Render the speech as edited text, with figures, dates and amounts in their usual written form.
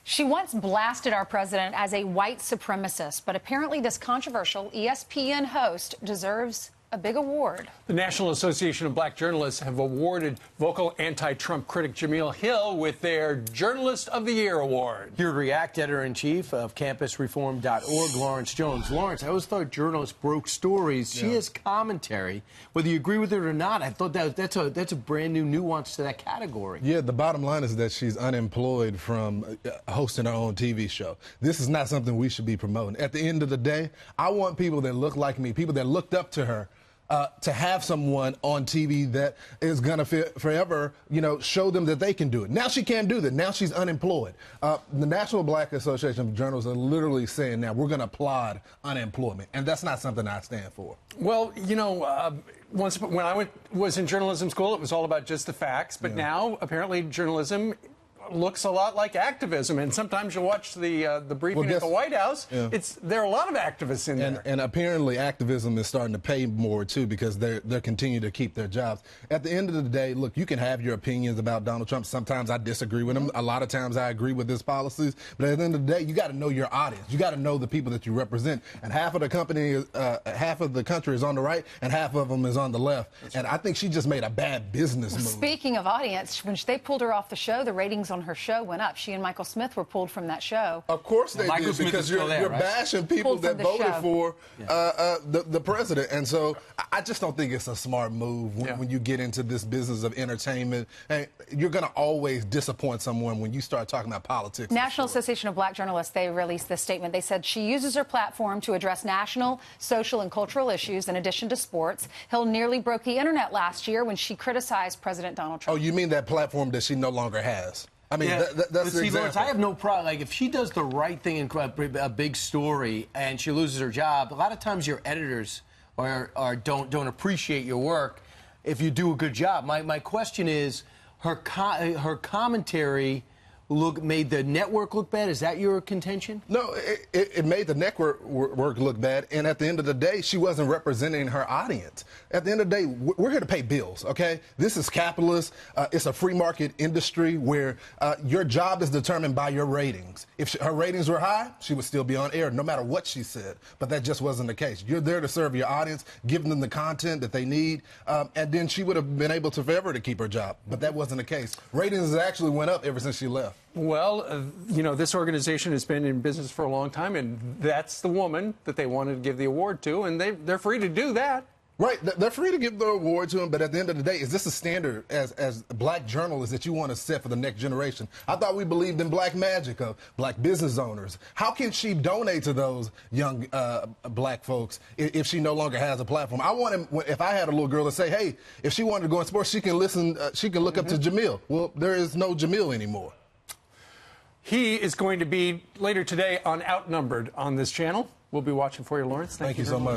She once blasted our president as a white supremacist, but apparently this controversial ESPN host deserves a big award. The National Association of Black Journalists have awarded vocal anti-Trump critic Jemele Hill with their Journalist of the Year award. Here to react, editor-in-chief of campusreform.org, Lawrence Jones. Lawrence, I always thought journalists broke stories. She has commentary. Whether you agree with it or not, I thought that's a brand new nuance to that category. Yeah, the bottom line is that she's unemployed from hosting her own TV show. This is not something we should be promoting. At the end of the day, I want people that look like me, people that looked up to her, to have someone on TV that is going to forever, show them that they can do it. Now she can't do that. Now she's unemployed. The National Black Association of Journalists are literally saying now we're going to applaud unemployment, and that's not something I stand for. Well, once when I was in journalism school, it was all about just the facts, but now apparently journalism looks a lot like activism, and sometimes you watch the briefing at the White House. There are a lot of activists in there, and apparently activism is starting to pay more too because they're continuing to keep their jobs. At the end of the day, look, you can have your opinions about Donald Trump. Sometimes I disagree with him. A lot of times I agree with his policies. But at the end of the day, you got to know your audience. You got to know the people that you represent. And half of the country is on the right, and half of them is on the left. And I think she just made a bad business move. Speaking of audience, when they pulled her off the show, the ratings on her show went up. She and Michael Smith were pulled from that show. Of course they did, because you're bashing people that voted for the president. And so I just don't think it's a smart move when you get into this business of entertainment. And you're going to always disappoint someone when you start talking about politics. National Association of Black Journalists, they released this statement. They said she uses her platform to address national, social, and cultural issues in addition to sports. Hill nearly broke the internet last year when she criticized President Donald Trump. Oh, you mean that platform that she no longer has? I mean, that's the example. Lawrence, I have no problem. Like, if she does the right thing in a big story and she loses her job, a lot of times your editors don't appreciate your work if you do a good job. My question is, her commentary made the network look bad? Is that your contention? No, it made the network look bad, and at the end of the day, she wasn't representing her audience. At the end of the day, we're here to pay bills, okay? This is capitalist. It's a free market industry where your job is determined by your ratings. If her ratings were high, she would still be on air, no matter what she said, but that just wasn't the case. You're there to serve your audience, give them the content that they need, and then she would have been able to forever to keep her job, but that wasn't the case. Ratings actually went up ever since she left. Well, this organization has been in business for a long time, and that's the woman that they wanted to give the award to, and they're free to do that. Right, they're free to give the award to him, but at the end of the day, is this a standard as black journalists that you want to set for the next generation? I thought we believed in black magic of black business owners. How can she donate to those young black folks if she no longer has a platform? I want him, if I had a little girl, to say, hey, if she wanted to go in sports, she can listen, she can look up to Jemele. Well, there is no Jemele anymore. He is going to be later today on Outnumbered on this channel. We'll be watching for you, Lawrence. Thank you so much.